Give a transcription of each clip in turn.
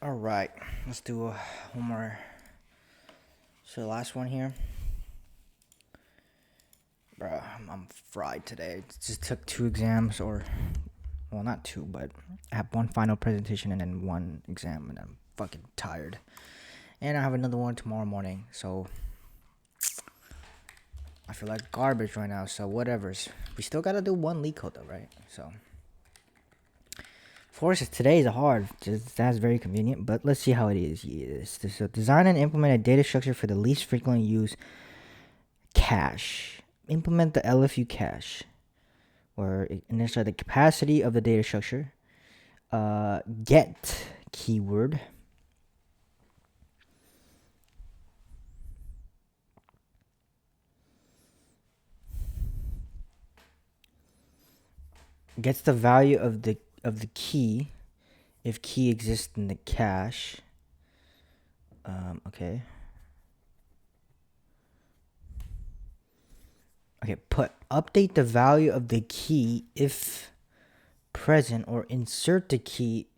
All right, let's do one more. So the last one here, bro. I'm fried today. Just took two exams, or well, not two, but I have one final presentation and then one exam, and I'm fucking tired. And I have another one tomorrow morning, so I feel like garbage right now. So whatever's. We still gotta do one leak code though, right? So. Of course, today is hard. That's very convenient, but let's see how it is. Yes. So design and implement a data structure for the least frequently used cache. Implement the LFU cache, or initialize the capacity of the data structure. Get keyword. Gets the value of the key if key exists in the cache. Okay. Okay, update the value of the key if present, or insert the key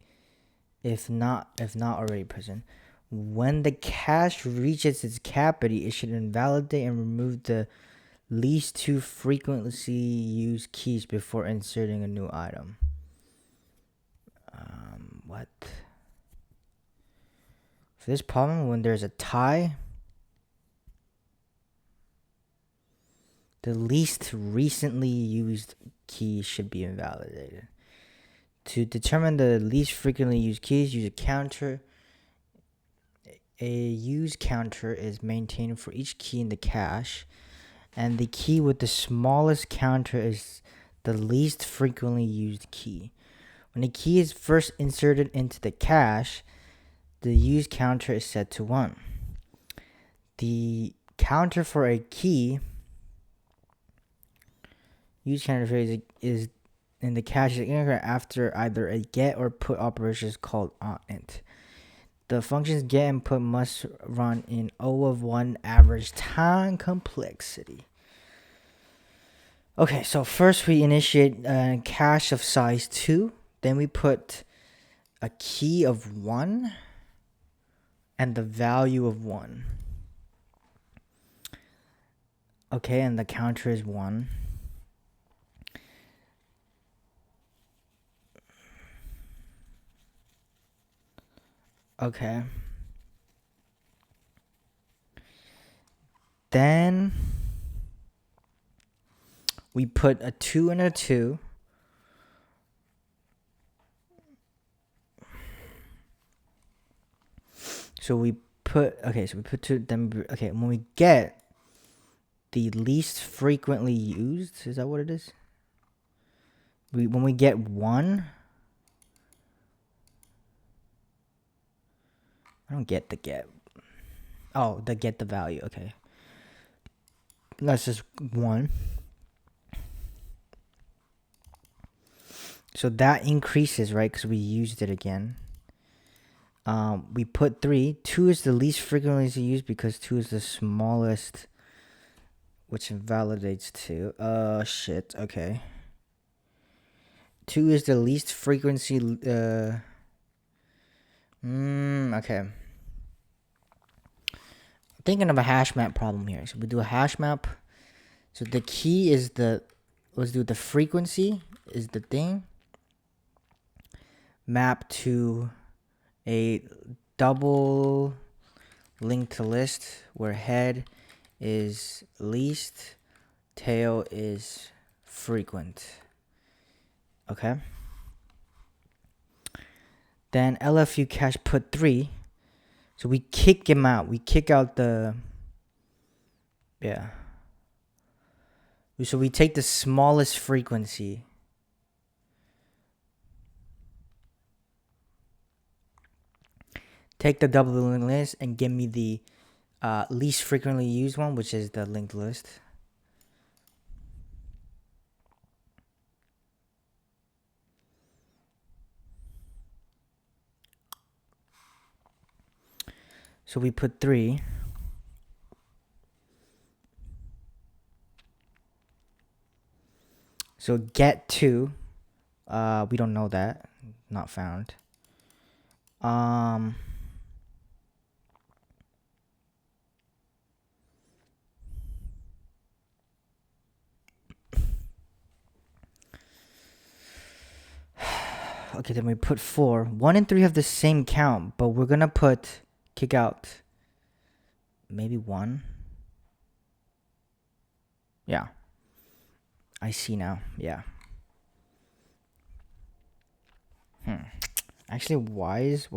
if not already present. When the cache reaches its capacity, it should invalidate and remove the least two frequently used keys before inserting a new item. What? For this problem, when there's a tie, the least recently used key should be invalidated. To determine the least frequently used keys, use a counter. A use counter is maintained for each key in the cache, and the key with the smallest counter is the least frequently used key. When a key is first inserted into the cache, the use counter is set to 1. The counter for a key use counter phrase is in the cache is increment after either a get or put operation is called on it. The functions get and put must run in O of 1 average time complexity. Okay, so first we initiate a cache of size 2. Then we put a key of 1 and the value of 1. Okay, and the counter is 1. Okay. Then we put a 2 and a 2. So we put 2. Then okay, when we get the least frequently used, is that what it is? When we get 1, I don't get the get. Oh, the get the value. Okay, that's just 1. So that increases, right? Because we used it again. We put 3. 2 is the least frequently used because 2 is the smallest, which invalidates 2. Shit. Okay. 2 is the least frequency. Okay. I'm thinking of a hash map problem here. So we do a hash map. So the key is let's do the frequency is the thing. Map to a double linked list where head is least, tail is frequent. Okay. Then LFU cache put 3. So we kick him out. We kick out the. Yeah. So we take the smallest frequency. Take the double linked list and give me the least frequently used one, which is the linked list. So we put 3. So get 2. We don't know that. Not found. Um. Okay, then we put 4. 1 and 3 have the same count, but we're gonna put kick out maybe 1. Yeah. I see now. Yeah. Actually, why is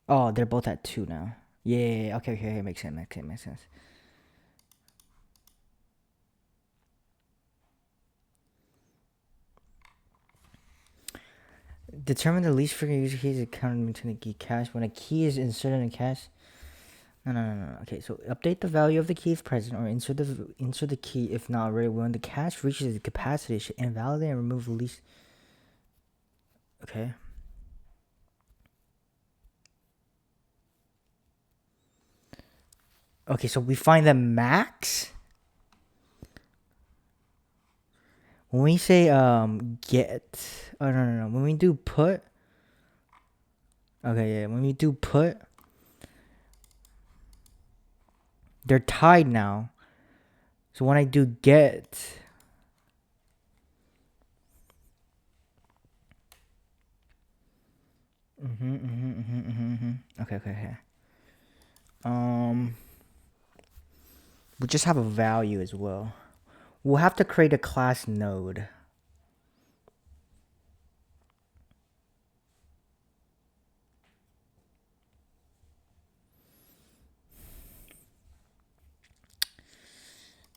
oh, they're both at 2 now. Yeah, okay, makes sense. Determine the least frequent user keys accounted to the key cache. When a key is inserted in a cache. No. Okay, so update the value of the key if present, or insert the key if not already. When the cache reaches its capacity, it should invalidate and remove the least. Okay. Okay, so we find the max. When we say get, oh no. When we do put, okay, yeah. When we do put, they're tied now. So when I do get, Okay. We just have a value as well. We'll have to create a class node.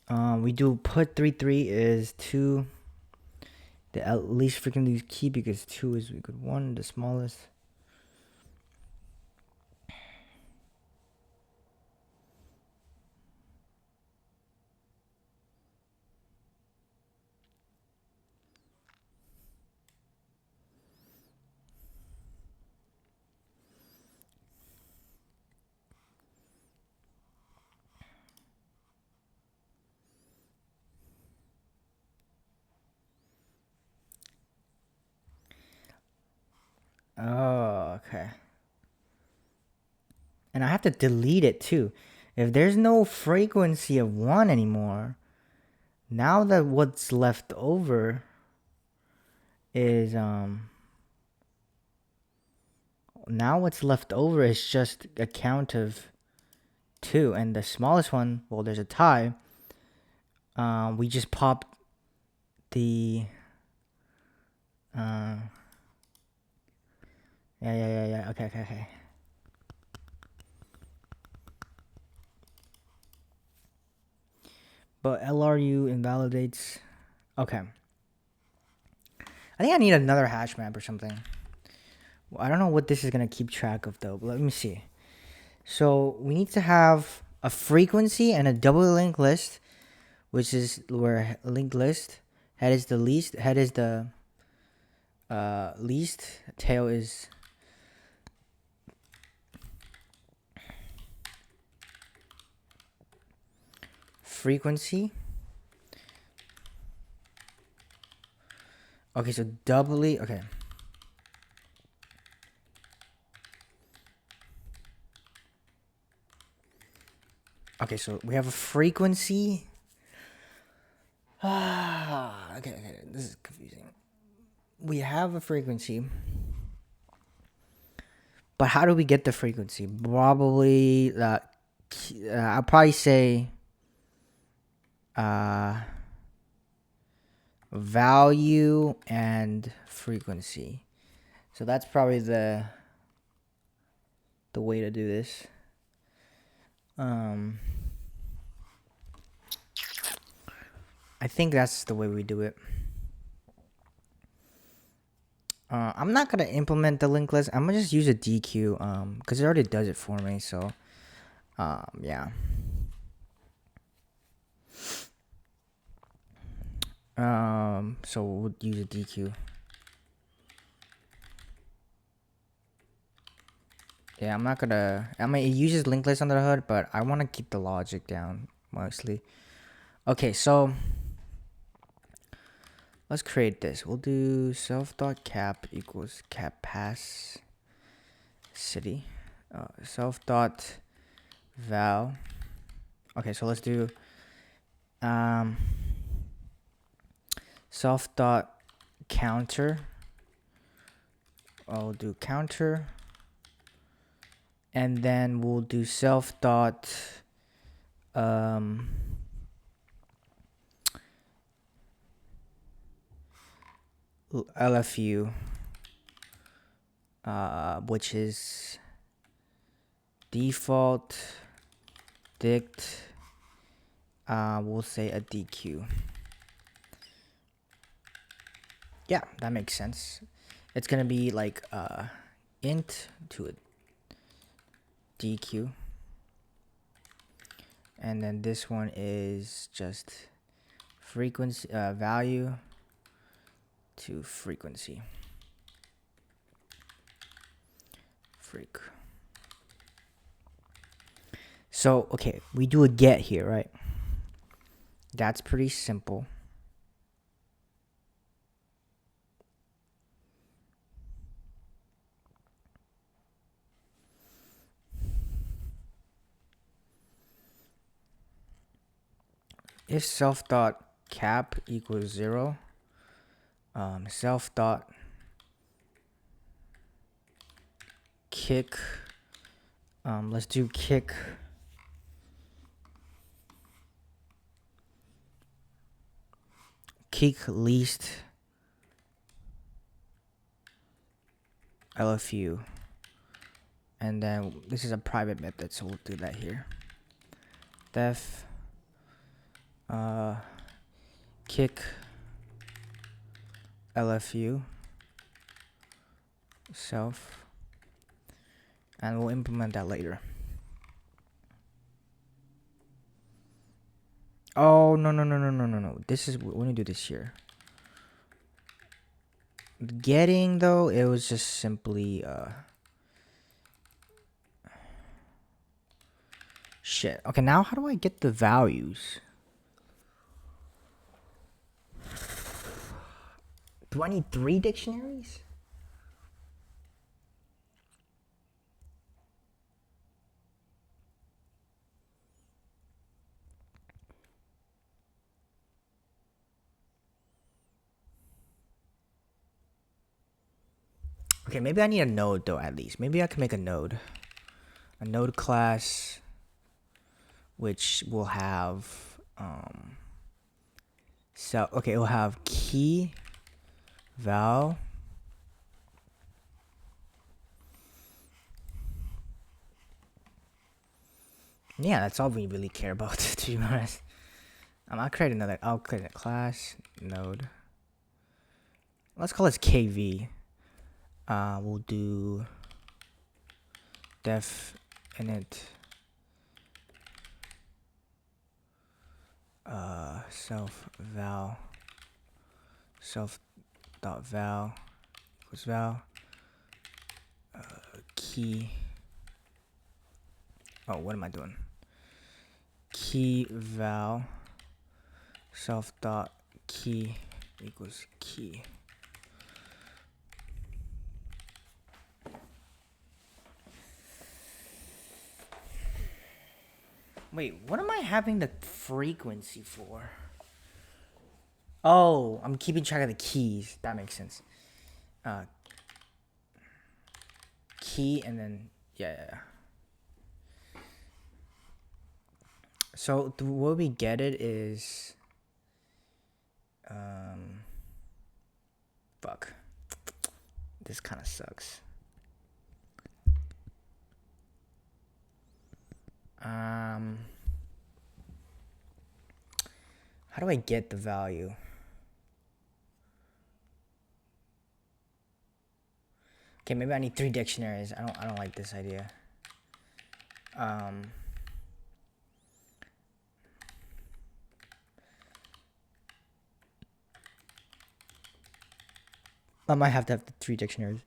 We do put 3 is 2. The at least frequently used key because 2 is equal to 1, the smallest. Oh, okay. And I have to delete it too. If there's no frequency of 1 anymore, now that what's left over is now what's left over is just a count of 2, and the smallest one, well, there's a tie. We just pop the yeah. Okay. But LRU invalidates. Okay. I think I need another hash map or something. Well, I don't know what this is gonna keep track of though. But let me see. So we need to have a frequency and a double linked list, which is where linked list head is the least, head is the least, tail is frequency. Okay, so doubly, okay. Okay, so we have a frequency. Okay, this is confusing. We have a frequency. But how do we get the frequency? Probably I'll probably say value and frequency. So that's probably the way to do this. I think that's the way we do it. I'm not gonna implement the linked list. I'm gonna just use a dequeue because it already does it for me. So yeah. So we'll use a dequeue. Yeah, I mean, it uses linked list under the hood, but I want to keep the logic down mostly. Okay, so let's create this. We'll do self.cap equals capacity. Self.val. Okay, so let's do self.counter. I'll do counter, and then we'll do self dot LFU, which is default dict. We'll say a DQ. Yeah, that makes sense. It's gonna be like int to a DQ, and then this one is just frequency value to frequency. Freak. So okay, we do a get here, right? That's pretty simple. If self dot cap equals 0, self dot kick, let's do kick least LFU, and then this is a private method, so we'll do that here. Def kick LFU self, and we'll implement that later. Oh no. This is, we're gonna do this here. Getting, though, it was just simply shit. Okay, now how do I get the values? Do I need 3 dictionaries? Okay, maybe I need a node, though, at least. Maybe I can make a node. A node class, which will have so okay, it will have key val yeah, that's all we really care about, to be honest. I'll create a class node. Let's call this KV. We'll do def init self val equals val key. Oh, what am I doing? Key val self dot key equals key. Wait, what am I having the frequency for? Oh, I'm keeping track of the keys. That makes sense. Key and then yeah. So the way we get it is fuck. This kind of sucks. How do I get the value? Okay, maybe I need 3 dictionaries. I don't like this idea. I might have to have the 3 dictionaries.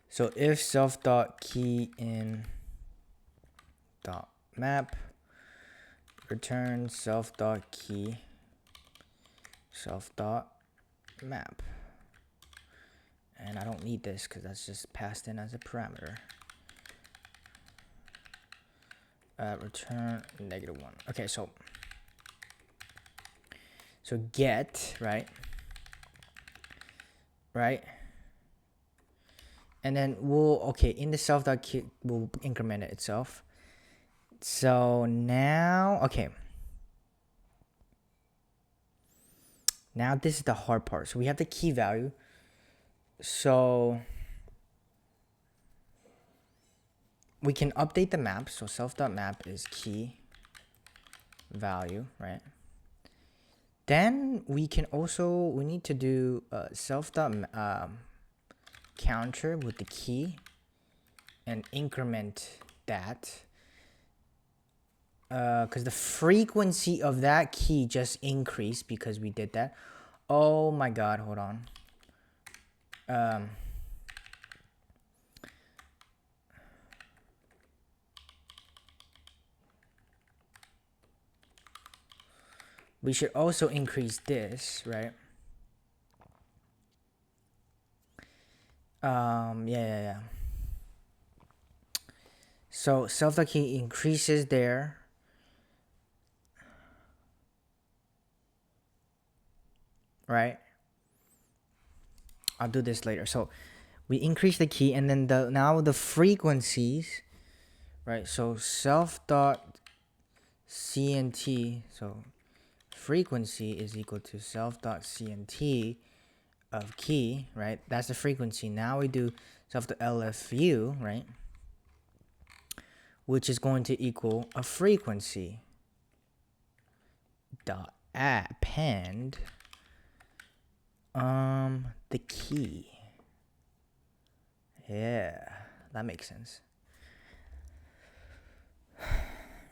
So if self dot key in dot map return self dot key self dot map. And I don't need this because that's just passed in as a parameter. Return -1. Okay, so get, right? And then in the self dot key, we'll increment it itself. So now, now this is the hard part. So we have the key value. So we can update the map. So self.map is key value, right? Then we need to do self.counter with the key and increment that. Because the frequency of that key just increased because we did that. Oh my god, hold on. We should also increase this, right? Yeah. So self.key increases there. Right? I'll do this later. So we increase the key and then now the frequencies, right? So self.cnt, so frequency is equal to self.cnt of key, right? That's the frequency. Now we do self.lfu, right? Which is going to equal a frequency dot append the key. Yeah, that makes sense.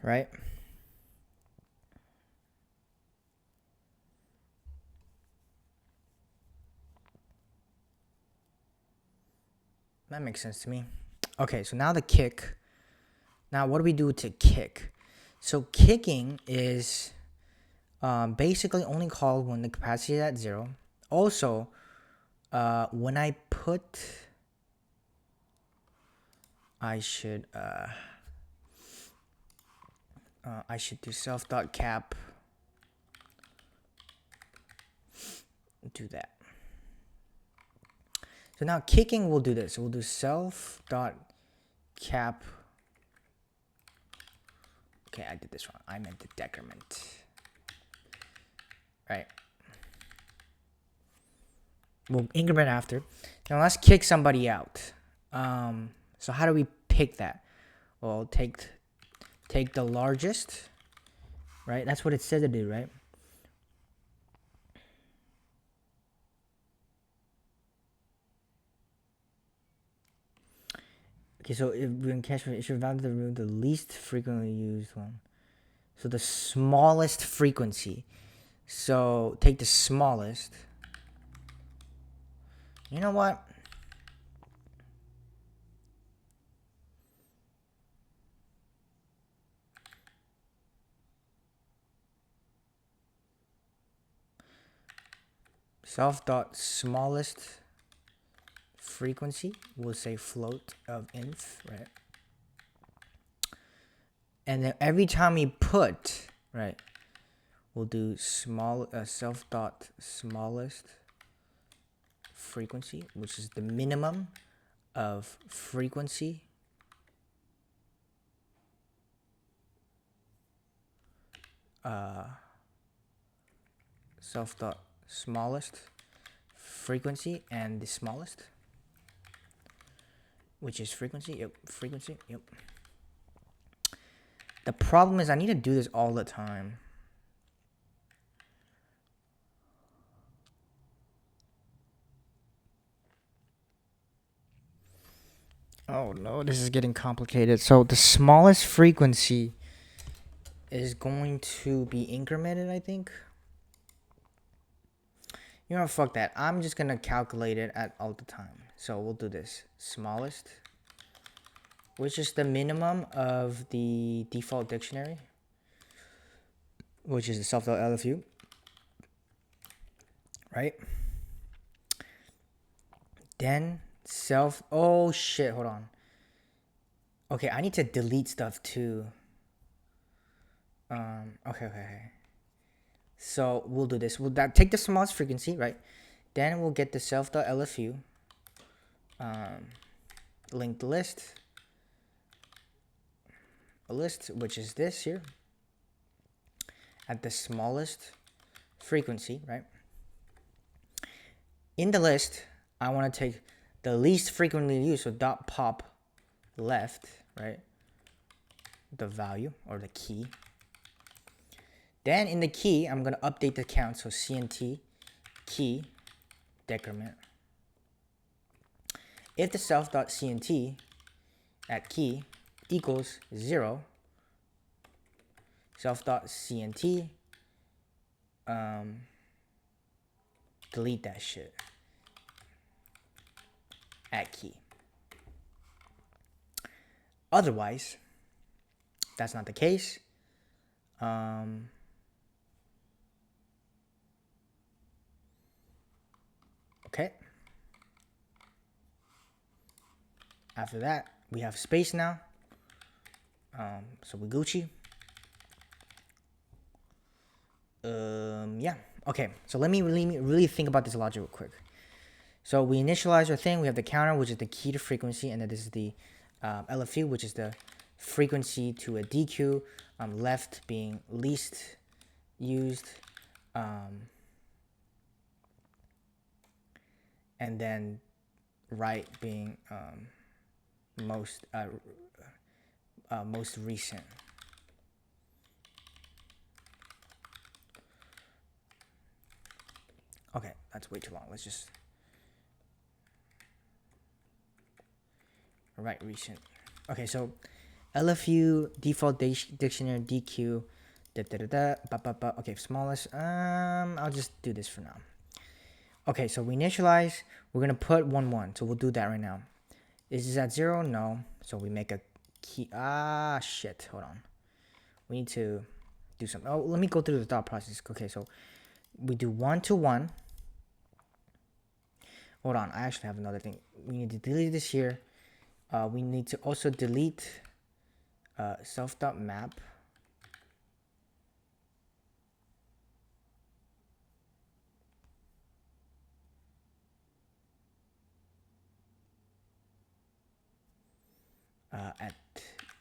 Right? That makes sense to me. Okay, so now the kick. Now what do we do to kick? So kicking is basically only called when the capacity is at 0. Also, when I put, I should do self.cap. Do that. So now kicking, we'll do this. We'll do self.cap. Okay, I did this wrong. I meant the decrement. Right. We'll increment after. Now let's kick somebody out. So how do we pick that? Well, take the largest, right? That's what it said to do, right? Okay, so if we can catch it should value the least frequently used one. So the smallest frequency. So take the smallest. You know what? Self.smallest frequency, we'll say float of inf, right? And then every time we put, right, we'll do self.smallest frequency, which is the minimum of frequency self.smallest frequency and the smallest, which is frequency. Yep. The problem is I need to do this all the time. Oh no, this is getting complicated. So the smallest frequency is going to be incremented, I think. You know, fuck that. I'm just gonna calculate it at all the time. So we'll do this. Smallest, which is the minimum of the default dictionary, which is the self.lfu. right? Then self, oh shit, hold on. Okay, I need to delete stuff too. Okay. So we'll do this. We'll take the smallest frequency, right? Then we'll get the self.lfu linked list, a list which is this here at the smallest frequency, right? In the list, I want to take the least frequently used, so dot pop left, right? The value or the key. Then in the key, I'm going to update the count, so cnt key decrement. If the self.cnt at key equals 0, self.cnt delete that shit at key. Otherwise, that's not the case. Okay. After that, we have space now. So we Gucci. Yeah. Okay. So let me really think about this logic real quick. So we initialize our thing. We have the counter, which is the key to frequency, and then this is the LFU, which is the frequency to a DQ. Left being least used, and then right being most recent. Okay, that's way too long. Let's just right recent. Okay, so LFU default dictionary DQ. Okay, smallest. I'll just do this for now. Okay, so we initialize. We're gonna put 1 1. So we'll do that right now. Is this at 0? No. So we make a key. Ah, shit. Hold on. We need to do something. Oh, let me go through the thought process. Okay, so we do 1 to 1. Hold on. I actually have another thing. We need to delete this here. We need to also delete self.map. At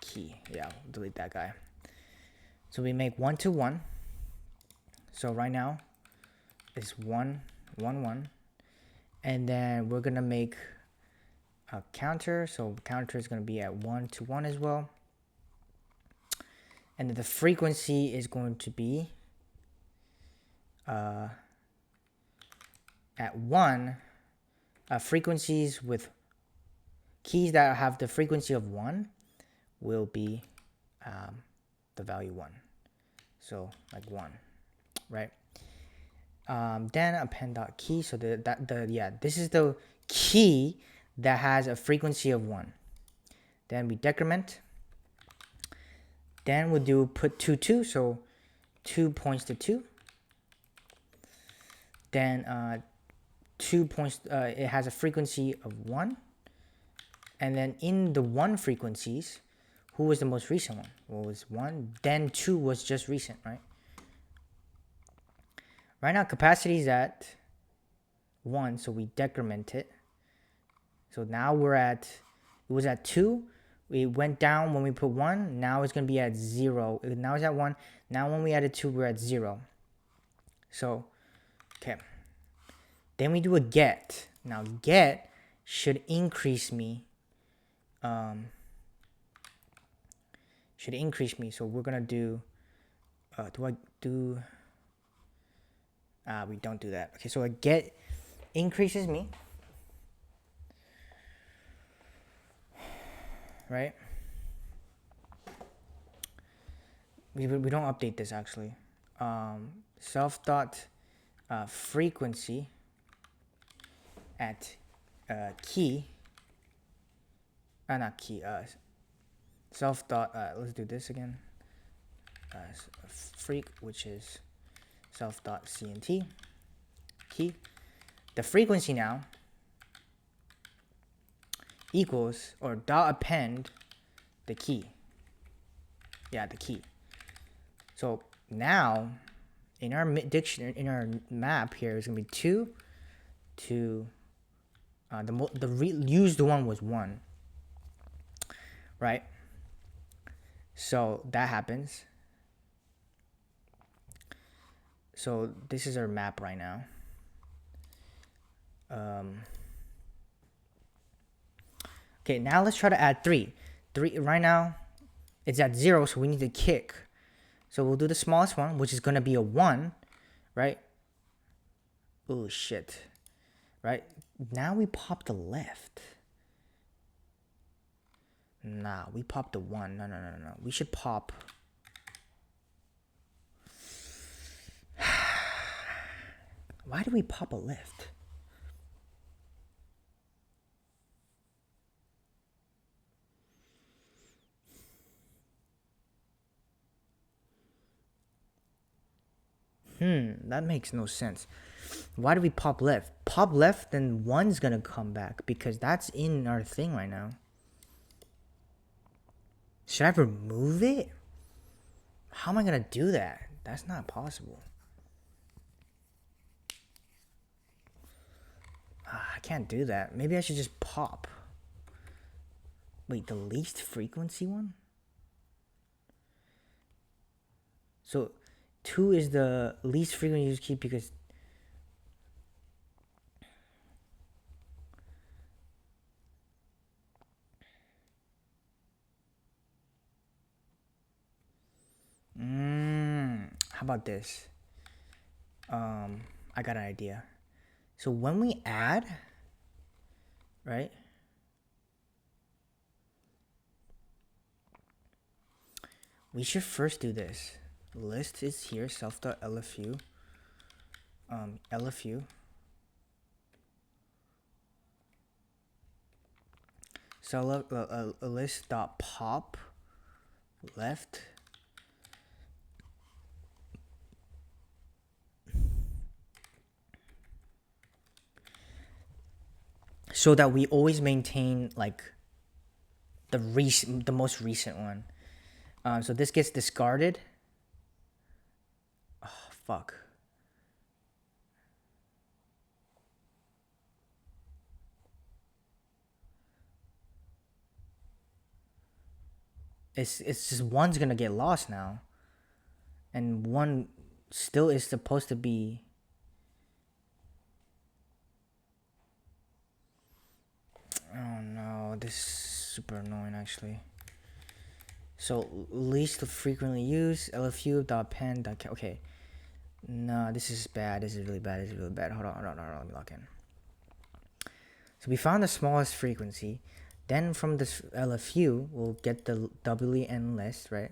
key. Yeah, we'll delete that guy. So we make 1 to 1. So right now it's 1 1 1. And then we're gonna make a counter. So counter is gonna be at 1 to 1 as well. And then the frequency is going to be at 1. Frequencies with keys that have the frequency of 1 will be the value 1. So like 1, right? Then append.key. So this is the key that has a frequency of 1. Then we decrement. Then we'll do put 2 2. So 2 points to 2. Then 2 points. It has a frequency of 1. And then in the 1 frequencies, who was the most recent one? What was 1? Then 2 was just recent, right? Right now, capacity is at 1, so we decrement it. So now it was at 2. We went down when we put 1. Now it's going to be at 0. Now it's at 1. Now when we added 2, we're at 0. So, okay. Then we do a get. Now, get should increase me. So we're going to do, we don't do that. Okay, so a get increases me. Right? We don't update this actually. Frequency at key. Not key. Let's do this again. Freak, which is self.cnt. key. The frequency now equals or dot append the key. Yeah, the key. So now in our dictionary, in our map here is gonna be 2 to used one was 1, right? So that happens. So this is our map right now. Okay, now let's try to add 3. 3 right now, it's at 0, so we need to kick. So we'll do the smallest one, which is gonna be a 1, right? Oh shit, right? Now we pop the left. Nah, we popped the 1. No. We should pop. Why do we pop a left? That makes no sense. Why do we pop left? Pop left, then 1's gonna come back because that's in our thing right now. Should I remove it? How am I gonna do that? That's not possible. I can't do that. Maybe I should just pop. Wait, the least frequency one? So 2 is the least frequent used key because how about this? I got an idea. So when we add, right? We should first do this. List is here, self.lfu. LFU. So a list.pop left. So that we always maintain like the most recent one. So this gets discarded. Oh fuck. It's just 1's gonna get lost now, and 1 still is supposed to be. Oh no, this is super annoying actually. So least frequently used LFU.pen. Okay, no, this is bad. This is really bad. Hold on. Let me lock in. So we found the smallest frequency. Then from this LFU, we'll get the WN list, right?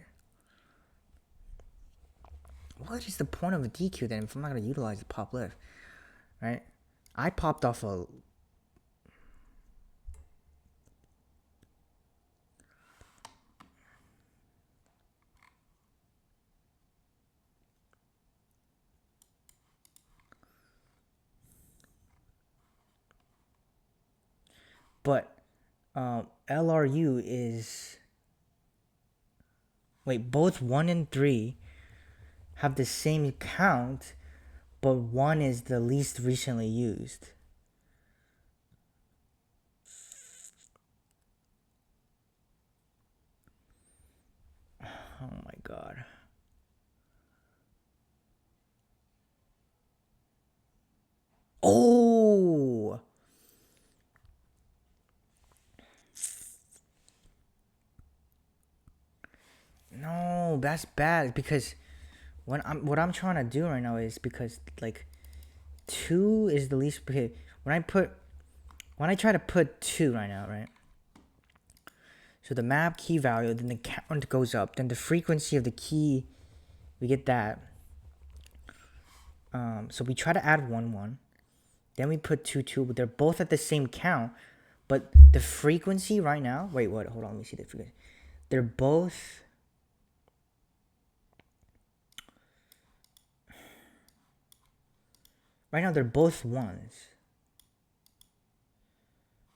What is the point of a DQ then if I'm not going to utilize the pop lift, right? I popped off a... But LRU is... Wait, both 1 and 3 have the same count, but 1 is the least recently used. Oh my god. Oh! No, that's bad because what I'm trying to do right now is because like 2 is the least. Okay, when I try to put 2 right now, right? So the map key value, then the count goes up, then the frequency of the key, we get that. So we try to add 1, then we put 2, but they're both at the same count, but the frequency right now. Wait, what? Hold on, let me see the frequency. They're both. Right now they're both ones.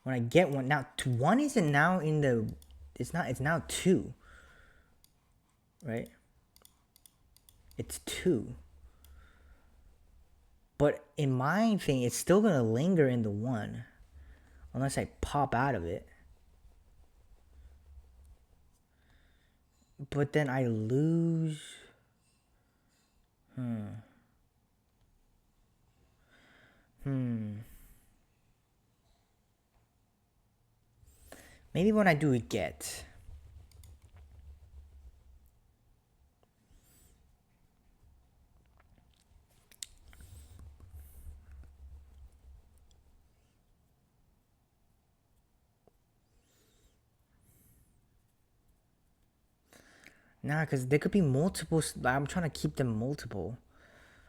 When I get one now, one isn't now in the. It's not. It's now 2. Right. It's 2. But in my thing, it's still gonna linger in the 1, unless I pop out of it. But then I lose. Maybe when I do a get. Nah, because there could be multiple. I'm trying to keep them multiple.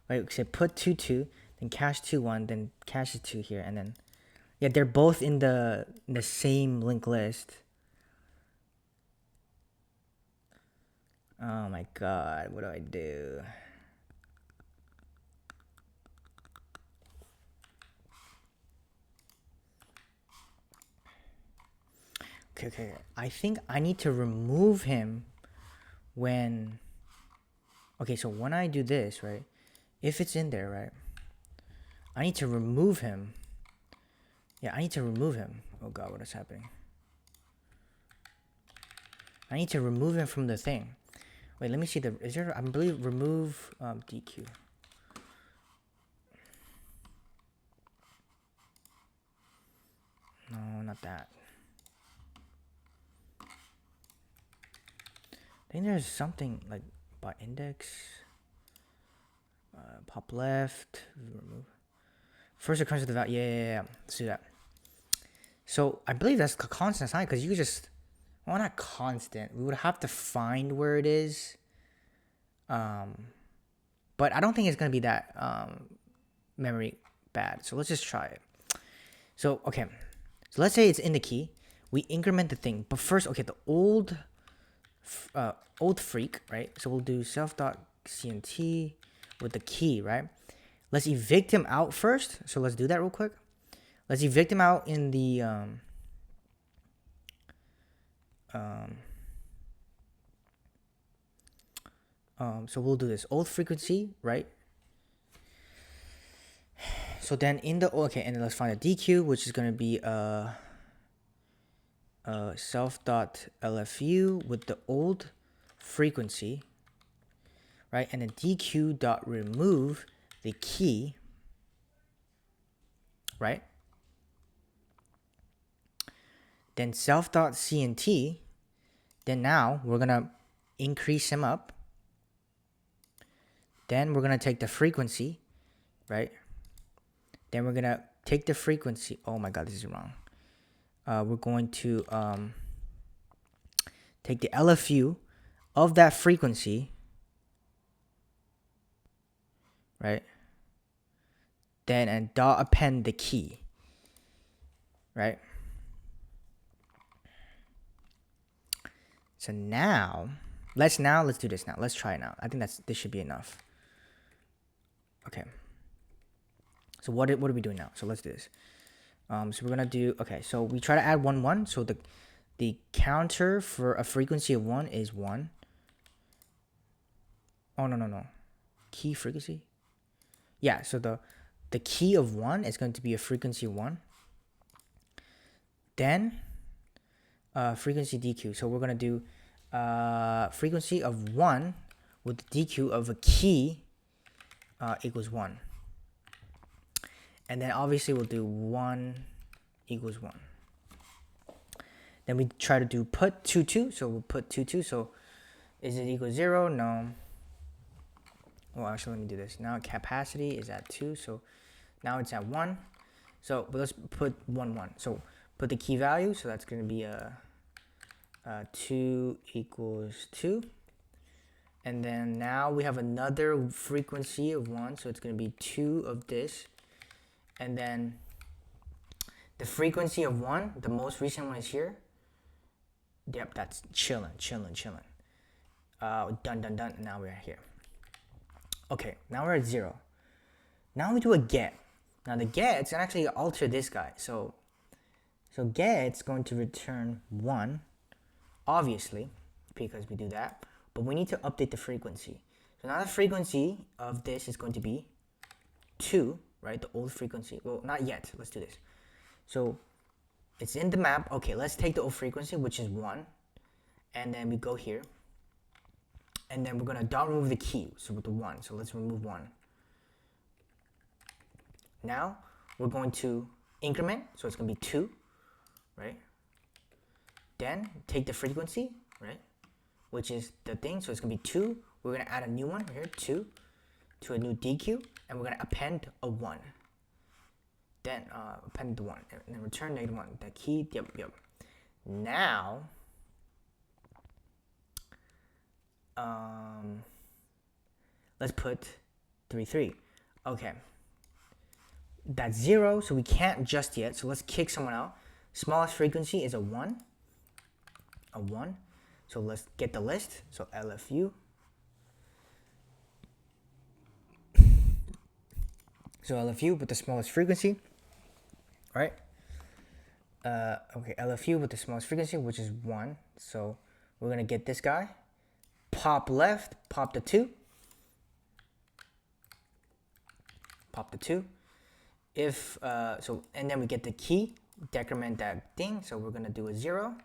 Right? So put 2 2, then cache 2 1, then cache 2 here, and then yeah, they're both in the same link list. Oh my god, what do I do? Okay. I think I need to remove him when. Okay, so when I do this, right? If it's in there, right? I need to remove him. Yeah, I need to remove him. Oh god, what is happening? I need to remove him from the thing. Wait, let me see is there, I believe, remove DQ. No, not that. I think there's something like by index. Pop left, remove. First occurrence of the value. Yeah. Let's do that. So I believe that's a constant sign because you just, well, not constant. We would have to find where it is. But I don't think it's gonna be that memory bad. So let's just try it. So okay, so let's say it's in the key. We increment the thing, but first, okay, the old freak, right? So we'll do self.cnt with the key, right? Let's evict him out first. So let's do that real quick. Let's evict him out in the so we'll do this old frequency, right? So then in the okay, and then let's find a DQ, which is gonna be self.lfu with the old frequency, right? And then DQ.remove the key, right? Then self.cnt, then now we're gonna increase him up. Then we're gonna take the frequency, right? Then we're gonna take the frequency. Oh my god, this is wrong. We're going to take the LFU of that frequency, right? Then and dot append the key, right? So now let's do this now. Let's try it now. I think this should be enough. Okay. So what are we doing now? So let's do this. So we're gonna do so we try to add 1 1. So the counter for a frequency of 1 is 1. Oh no. Key frequency? Yeah, so the key of 1 is going to be a frequency of 1. Then frequency DQ. So we're gonna do frequency of 1 with the DQ of a key equals 1. And then obviously we'll do 1 equals 1. Then we try to do put 2 2. So we'll put 2 2. So is it equal 0? No. Well, actually, let me do this. Now capacity is at 2. So now it's at 1. So but let's put 1 1. So put the key value. So that's going to be 2 equals 2. And then now we have another frequency of 1. So it's going to be 2 of this. And then the frequency of 1, the most recent one is here. Yep, that's chilling. Done. Now we're here. Okay, now we're at 0. Now we do a get. Now the get's gonna actually alter this guy. So get's going to return 1, obviously, because we do that. But we need to update the frequency. So now the frequency of this is going to be 2, right? The old frequency. Well, not yet. Let's do this. So it's in the map. Okay, let's take the old frequency, which is 1. And then we go here. And then we're going to dot remove the key. So with the 1. So let's remove 1. Now we're going to increment. So it's going to be 2, right? Then take the frequency, right? Which is the thing. So it's going to be 2. We're going to add a new one here, 2, to a new DQ. And we're going to append a 1. Then append the 1. And then return -1. The key, yep. Now, let's put 3, 3. Okay. That's 0, so we can't just yet. So let's kick someone out. Smallest frequency is a 1. A 1. So let's get the list. So LFU. So LFU with the smallest frequency. Right? Okay, LFU with the smallest frequency, which is 1. So we're going to get this guy. Pop left, pop the 2. Pop the 2. If, and then we get the key, decrement that thing. So we're going to do a 0.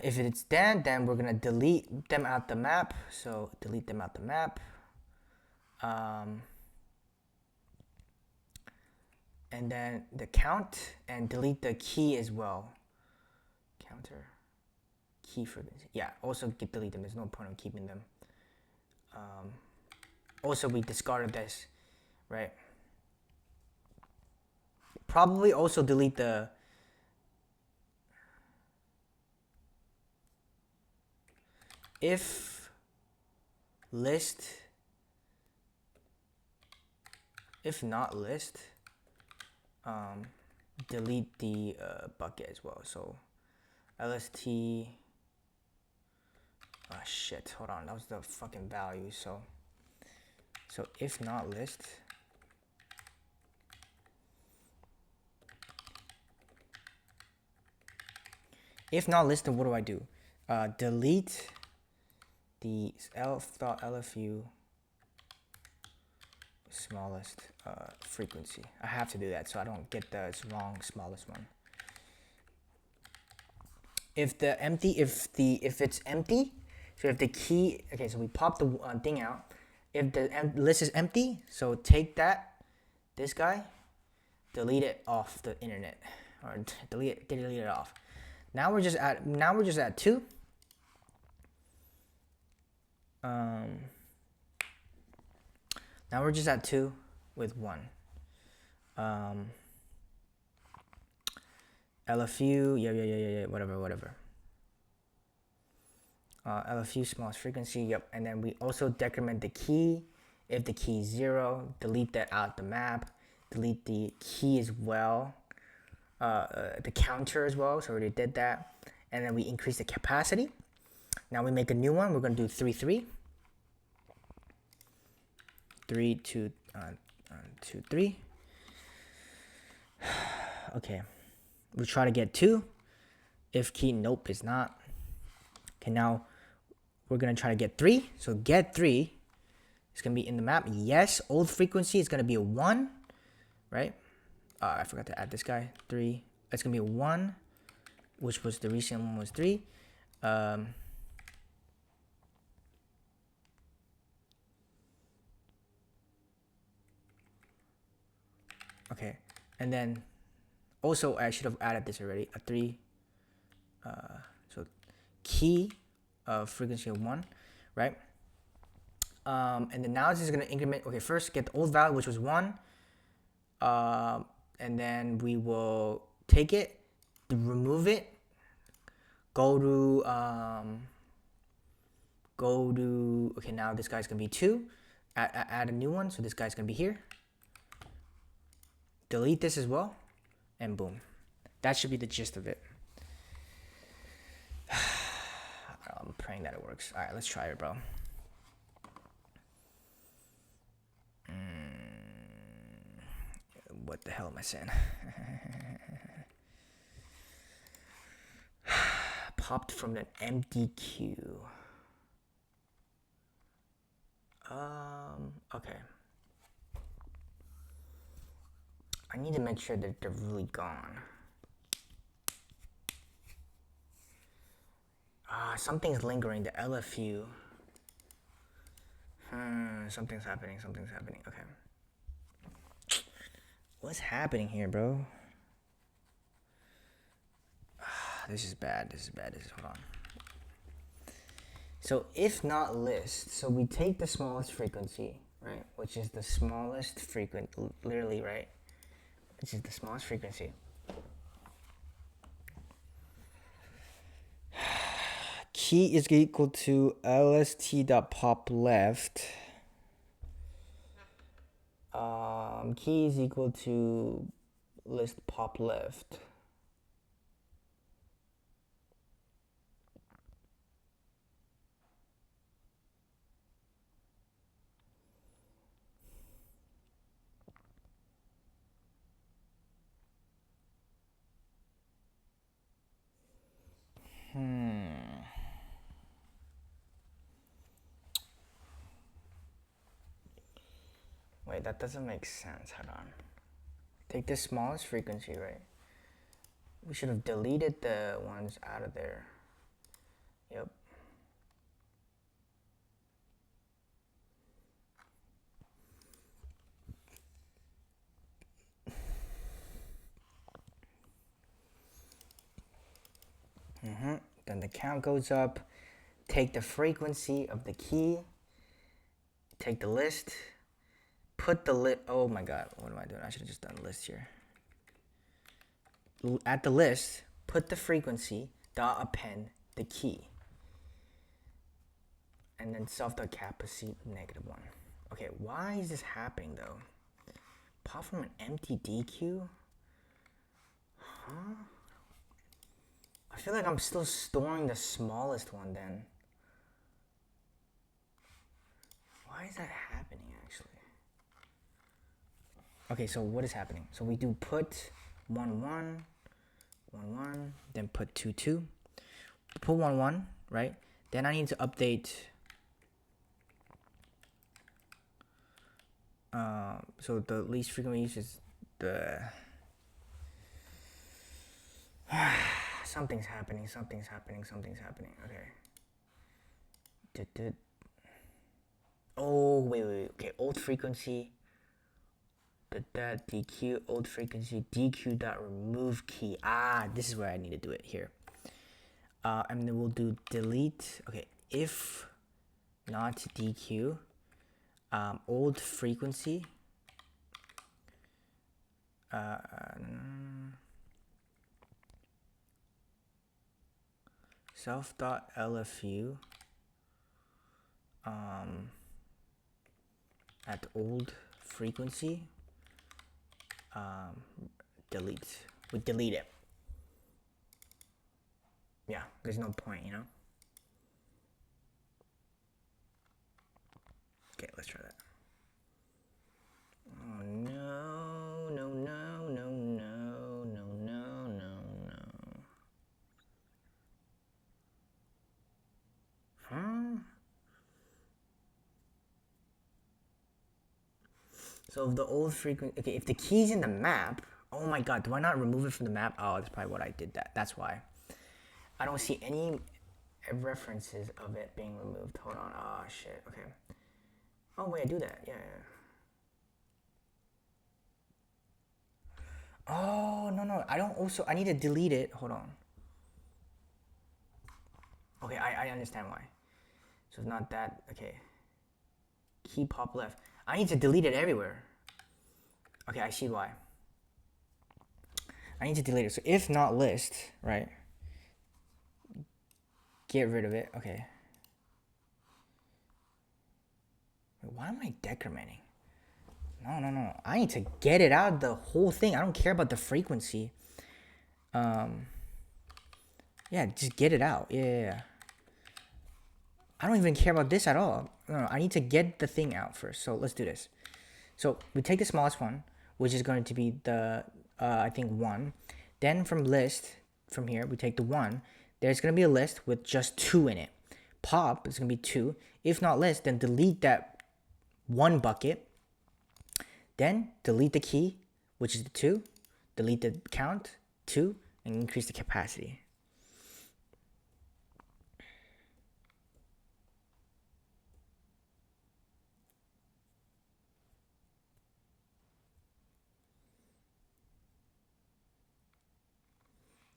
If it's then we're going to delete them out the map. So delete them out the map. And then the count and delete the key as well. Counter key frequency. Yeah, also delete them. There's no point in keeping them. Also, we discarded this, right? Probably also delete the if list. If not list, delete the bucket as well. So LST, oh shit, hold on, that was the fucking value. So if not list, then what do I do? Delete the elf.lfu smallest frequency. I have to do that so I don't get the wrong smallest one. If it's empty, so if the key, okay, so we pop the thing out. If the list is empty, so take this guy, delete it off the internet, or delete it off. Now we're just at 2. Now we're just at 2 with 1. LFU, yeah, whatever. LFU smallest frequency, yep. And then we also decrement the key. If the key is 0, delete that out the map. Delete the key as well. The counter as well, so we already did that. And then we increase the capacity. Now we make a new one. We're going to do 3, 3. 3, 2, 2, 3. Okay. We try to get 2. If key, nope, it's not. Okay, now we're going to try to get 3. So get 3 is going to be in the map. Yes, old frequency is going to be a 1, right? I forgot to add this guy. 3. It's going to be a 1, which was the recent one was 3. Okay, and then also I should have added this already. A 3. So key of frequency of 1, right? And then now this is gonna increment. Okay, first get the old value, which was 1. And then we will take it, remove it, go to okay, now this guy's gonna be 2. Add a new one, so this guy's gonna be here. Delete this as well, and boom. That should be the gist of it. I'm praying that it works. All right, let's try it, bro. What the hell am I saying? Popped from an MDQ. Okay. I need to make sure that they're really gone. Something's lingering, the LFU. Something's happening, okay. What's happening here, bro? This is bad, hold on. So if not list, so we take the smallest frequency, right? Which is the smallest literally, right? Which is the smallest frequency. Key is equal to lst.popleft. Key is equal to list pop left. Wait, that doesn't make sense. Hold on. Take the smallest frequency, right? We should have deleted the ones out of there. Yep. Then the count goes up. Take the frequency of the key. Take the list. Put the list. Oh my god, what am I doing? I should have just done list here. At the list, put the frequency, dot append the key. And then self.capacity -1. Okay, why is this happening though? Pop from an empty DQ? Huh? I feel like I'm still storing the smallest one then. Why is that happening actually? Okay, so what is happening? So we do put 1 1 1 1, then put 2 2. Put 1 1, right? Then I need to update. So the least frequent use is the. Something's happening. Okay. Oh, wait. Okay, old frequency. That DQ, old frequency, DQ.remove key. This is where I need to do it here. And then we'll do delete. Okay, if not DQ, old frequency. Self.lfu at old frequency delete. We delete it. Yeah, there's no point, you know. Okay, let's try that. Oh no, no, no, no, no, no, no, no, no. Huh? So if the old frequency, okay, if the key's in the map, oh my god, do I not remove it from the map? Oh, that's probably what I did that. That's why. I don't see any references of it being removed. Hold on. Oh shit. Okay. Oh wait, I do that. Yeah. Oh no. I don't also. I need to delete it. Hold on. Okay, I understand why. So it's not that. Okay. Key pop left. I need to delete it everywhere. Okay, I see why. I need to delete it. So if not list, right? Get rid of it. Okay. Wait, why am I decrementing? No. I need to get it out of the whole thing. I don't care about the frequency. Yeah, just get it out. Yeah. I don't even care about this at all. No, I need to get the thing out first. So let's do this. So we take the smallest one, which is going to be the, I think 1. Then from list, from here, we take the 1. There's going to be a list with just 2 in it. Pop is going to be 2. If not list, then delete that 1 bucket. Then delete the key, which is the 2. Delete the count, 2, and increase the capacity.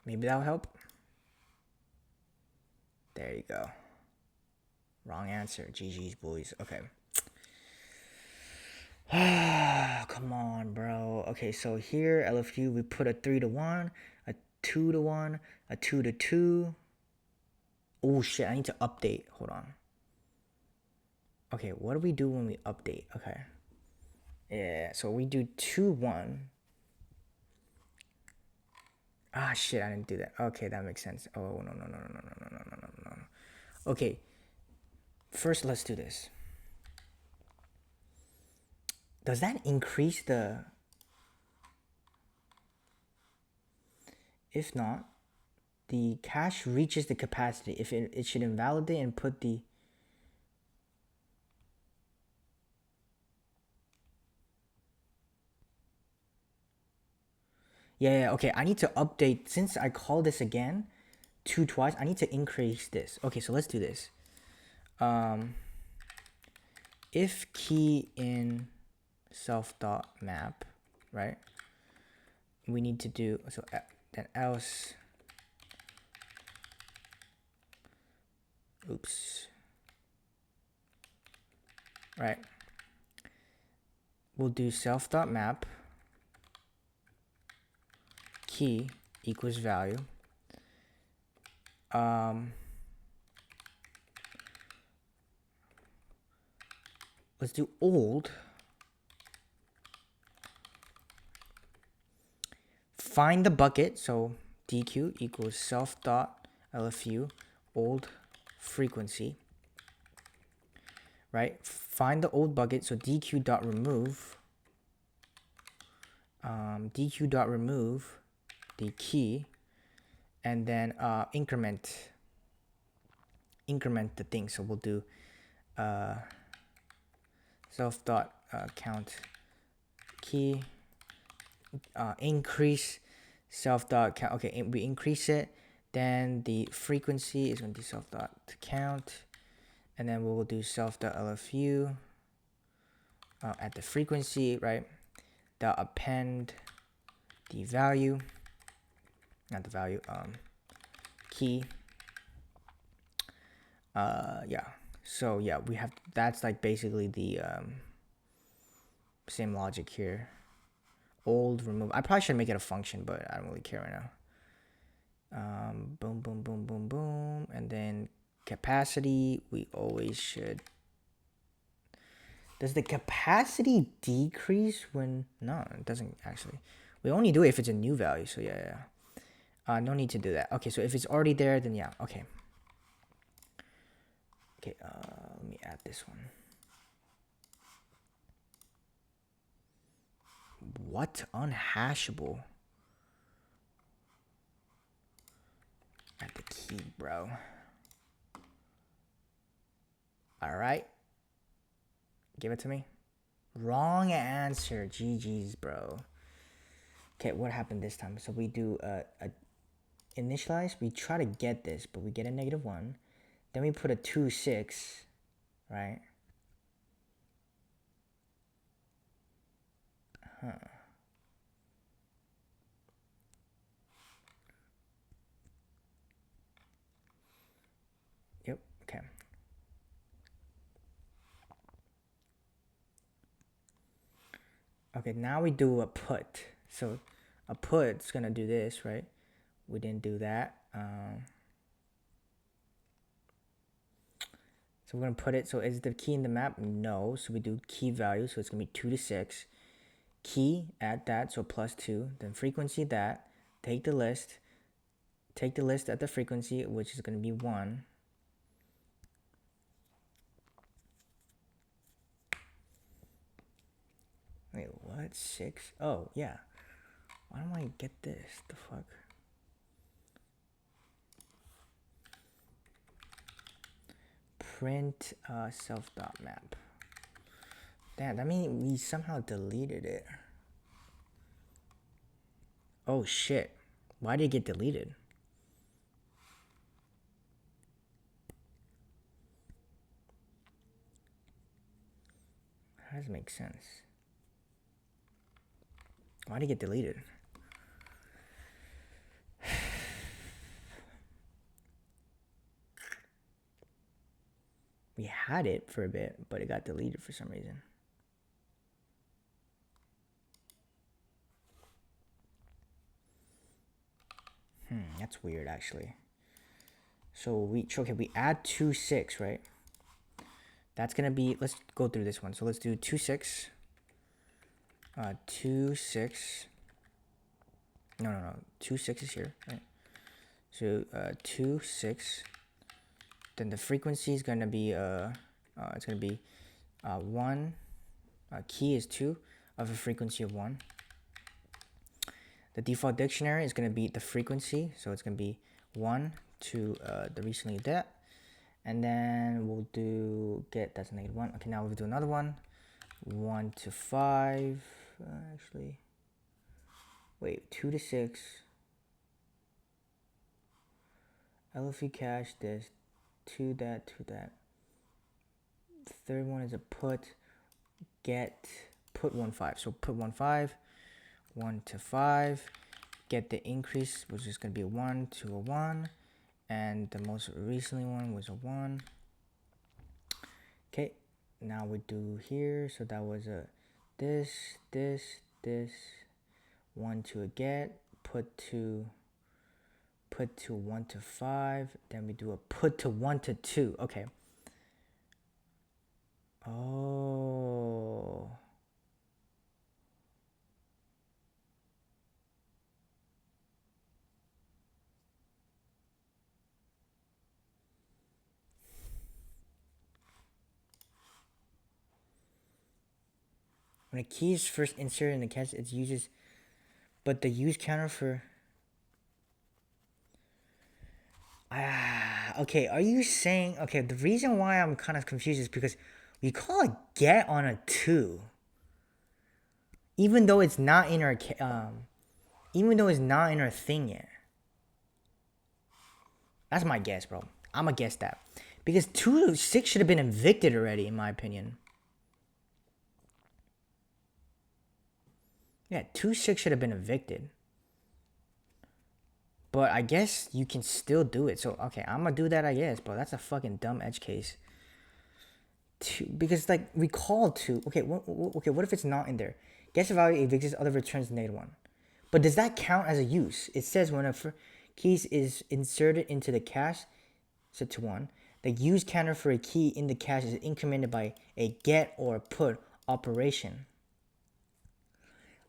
Maybe that'll help. There you go. Wrong answer. GG's, boys. Okay. Come on, bro. Okay, so here, LFU, we put a 3 to 1, a 2 to 1, a 2 to 2. Oh, shit. I need to update. Hold on. Okay, what do we do when we update? Okay. Yeah, so we do 2, 1. Ah, shit, I didn't do that. Okay, that makes sense. Oh, no. Okay, first let's do this. Does that increase the... If not, the cache reaches the capacity. If it should invalidate and put the... Yeah, okay, I need to update. Since I call this again, 2 twice, I need to increase this. Okay, so let's do this. If key in self.map, right? We need to do, so then else, oops, right? We'll do self.map key equals value. Let's do old. Find the bucket, so dq equals self.lfu old frequency, right? Find the old bucket, so dq.remove, dq.remove the key, and then increment the thing. So we'll do self.count key, increase self.count. Okay, we increase it, then the frequency is going to be self.count, and then we'll do self.lfu at the frequency, right? The append the value, not the value, key. Yeah, so yeah, we have, that's like basically the same logic here. Old remove, I probably should make it a function, but I don't really care right now. Boom, boom, boom, boom, boom, and then capacity, we always should. Does the capacity decrease when, no, it doesn't actually. We only do it if it's a new value, so yeah. No need to do that. Okay, so if it's already there, then yeah, okay. Okay, let me add this one. What? Unhashable? Add the key, bro. Alright. Give it to me. Wrong answer. GG's, bro. Okay, what happened this time? So we do a initialize. We try to get this, but we get a -1. Then we put a 2, 6, right? Yep, okay. Okay, now we do a put. So a put's gonna do this, right? We didn't do that. So we're gonna put it, so is the key in the map? No, so we do key value, so it's gonna be 2 to 6. Key, add that, so +2. Then frequency that, take the list at the frequency, which is gonna be 1. What? 6? Oh, yeah. Why don't I get this? The fuck? Print self.map. Damn, that means we somehow deleted it. Oh shit. Why did it get deleted? That doesn't make sense. Why did it get deleted? We had it for a bit, but it got deleted for some reason. That's weird actually. So we add 2 6, right? That's gonna be, let's go through this one. So let's do 2 6. 2 6. No. 2 6 is here, right? So 2 6. Then the frequency is gonna be it's gonna be 1. Key is 2 of a frequency of 1. The default dictionary is gonna be the frequency, so it's gonna be 1 to the recently that. And then we'll do get, that's -1. Okay, now we'll do another one. 1 to 5. Actually, wait, 2 to 6. LFE cache this. 2 that, 2 that. The third one is a put. Get put 1 5. So put 1 5. 1 to 5. Get the increase, which is gonna be a 1 to a 1. And the most recently one was a 1. Okay, now we do here. So that was a this 1 to a get, put to 1 to 5. Then we do a put to 1 to 2. Okay. Oh. When a key is first inserted in the cache, it uses, but the use counter for. Okay, are you saying, okay, the reason why I'm kind of confused is because we call a get on a 2. Even though it's not in our thing yet. That's my guess, bro. I'm gonna guess that. Because 2 to 6 should have been evicted already, in my opinion. Yeah, 2 6 should have been evicted. But I guess you can still do it. So, okay, I'm gonna do that, I guess, bro. That's a fucking dumb edge case. Because, like, recall 2. Okay, what if it's not in there? Guess the value evicts other returns -1. But does that count as a use? It says when a keys is inserted into the cache, set to 1. The use counter for a key in the cache is incremented by a get or a put operation.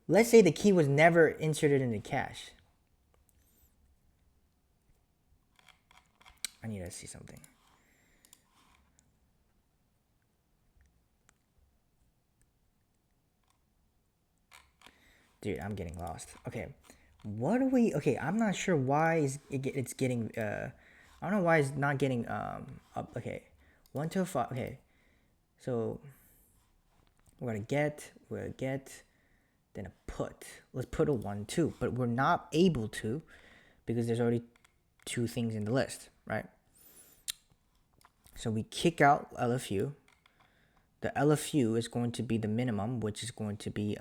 Let's say the key was never inserted in the cache. I need to see something. Dude, I'm getting lost. Okay, what do we? Okay, I'm not sure why it's getting. I don't know why it's not getting up. Okay, 1 to 5. Okay, so we're gonna get. Then a put. Let's put a 1 2, but we're not able to because there's already 2 things in the list, right? So we kick out LFU. The LFU is going to be the minimum, which is going to be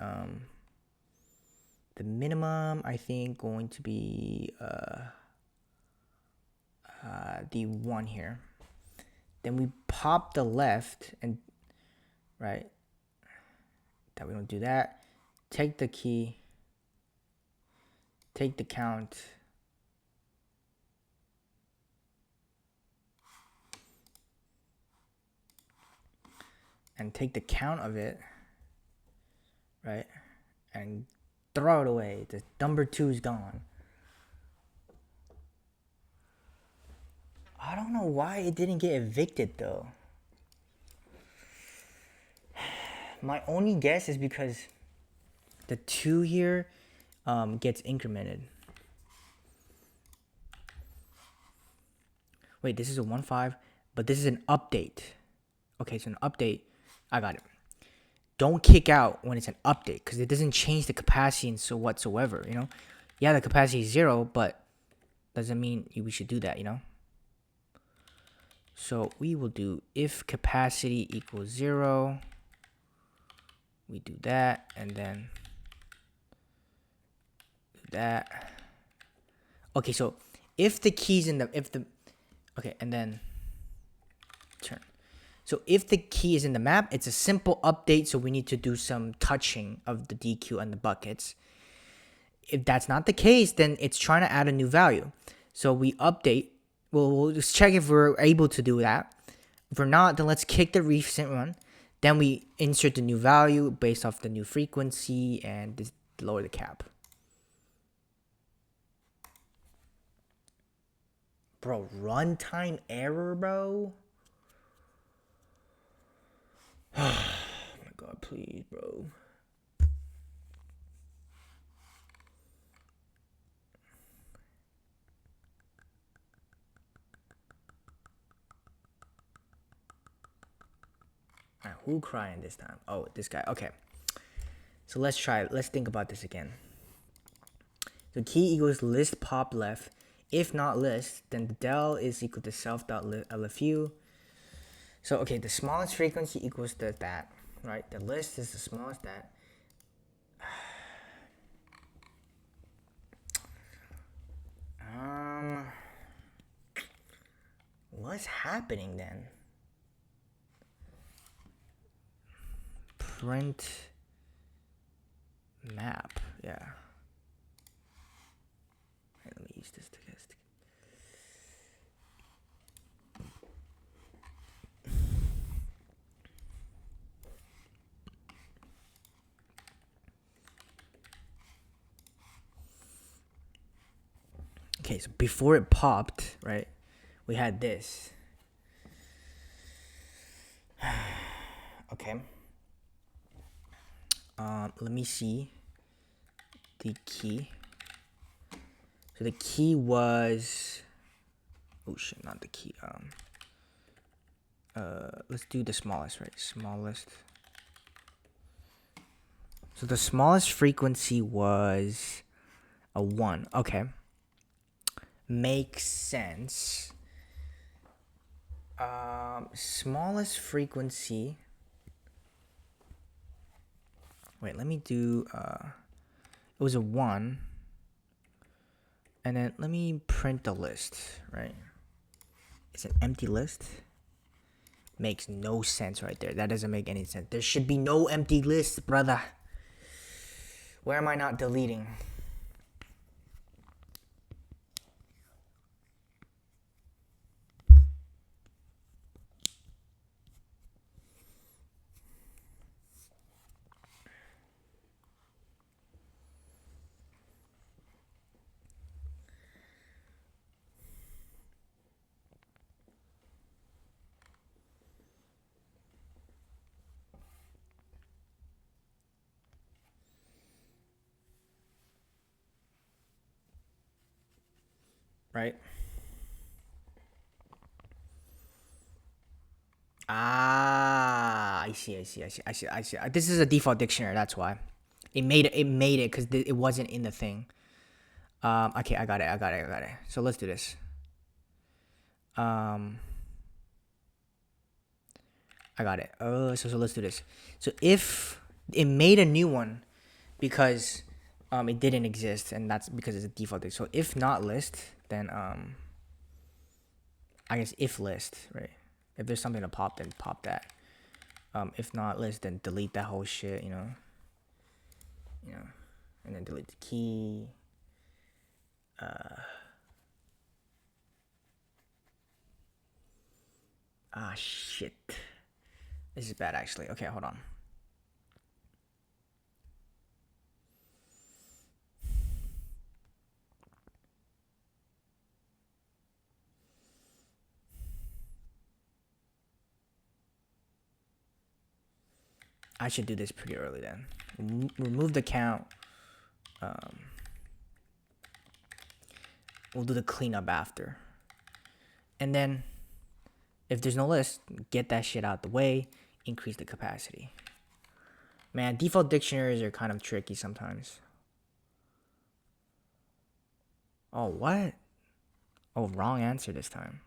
the minimum, I think, going to be the 1 here. Then we pop the left and right. That we don't do that. Take the key. Take the count. And take the count of it, right? And throw it away. The number 2 is gone. I don't know why it didn't get evicted though. My only guess is because The 2 here gets incremented. Wait, this is a 1.5, but this is an update. Okay, so an update. I got it. Don't kick out when it's an update because it doesn't change the capacity and so whatsoever, you know? Yeah, the capacity is 0, but doesn't mean we should do that, you know? So we will do if capacity equals 0. We do that and then do that. Okay, so if the key's in the okay, and then turn. So if the key is in the map, it's a simple update, so we need to do some touching of the DQ and the buckets. If that's not the case, then it's trying to add a new value. So we update. We'll just check if we're able to do that. If we're not, then let's kick the recent one. Then we insert the new value based off the new frequency and just lower the cap. Bro, runtime error, bro. Oh my god, please, bro. Alright, who crying this time? Oh, this guy. Okay. So let's try it. Let's think about this again. So key equals list pop left. If not list, then the del is equal to self.lfu. So okay, the smallest frequency equals to that, right? The list is the smallest that. What's happening then? Print map, yeah. Right, let me use this to test. Okay, so before it popped, right, we had this. Okay. Let me see the key. So the key was, oh shit, not the key. Let's do the smallest, right? Smallest. So the smallest frequency was a 1. Okay. Makes sense. Smallest frequency. Wait, let me do, it was a 1. And then let me print the list, right? It's an empty list. Makes no sense right there. That doesn't make any sense. There should be no empty list, brother. Where am I not deleting? Right? I see. This is a default dictionary, that's why. It made it because it wasn't in the thing. Okay, I got it. So let's do this. I got it. So let's do this. So if it made a new one because it didn't exist, and that's because it's a default thing. So if not list, then I guess if list, right? If there's something to pop, then pop that. If not list, then delete that whole shit, you know, and then delete the key. Shit. This is bad, actually. Okay, hold on. I should do this pretty early then. Remove the count. We'll do the cleanup after. And then, if there's no list, get that shit out the way. Increase the capacity. Man, default dictionaries are kind of tricky sometimes. Oh, what? Oh, wrong answer this time.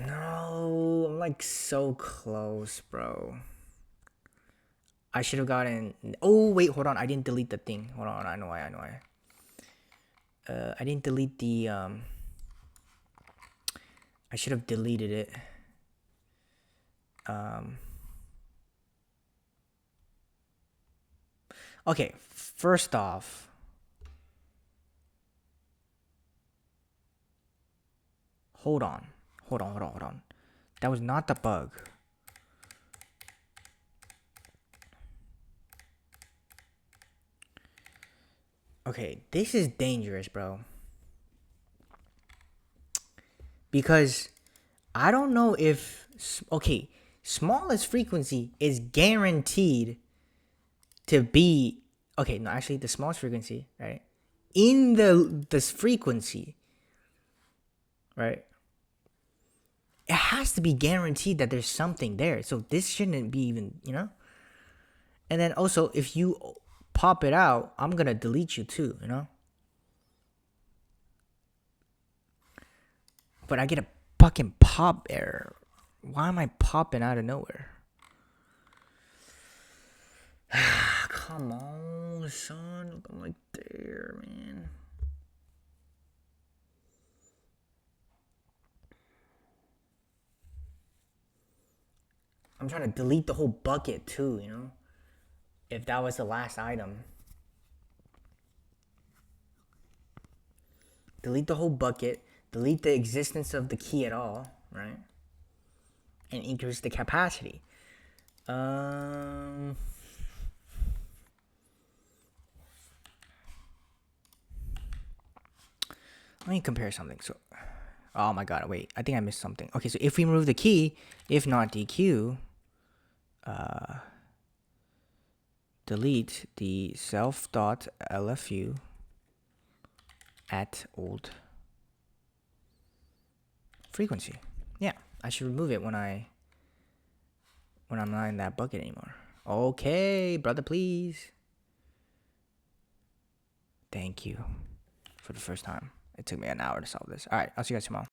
No, I'm like so close, bro. I should have gotten. Oh wait, hold on. I didn't delete the thing. Hold on, I know why. I didn't delete the. I should have deleted it. Okay, first off. Hold on. That was not the bug. Okay, this is dangerous, bro. Because I don't know if... Okay, smallest frequency is guaranteed to be... Okay, no, actually, the smallest frequency, right? In this frequency, right? It has to be guaranteed that there's something there. So this shouldn't be even, you know? And then also, if you pop it out, I'm going to delete you too, you know? But I get a fucking pop error. Why am I popping out of nowhere? Come on, son. Look, I'm like there, man. I'm trying to delete the whole bucket too, you know? If that was the last item. Delete the whole bucket. Delete the existence of the key at all, right? And increase the capacity. Let me compare something. So, oh my god, wait. I think I missed something. Okay, so if we remove the key, if not DQ, delete the self.lfu at old frequency. Yeah, I should remove it when I'm not in that bucket anymore. Okay, brother, please. Thank you for the first time. It took me an hour to solve this. All right, I'll see you guys tomorrow.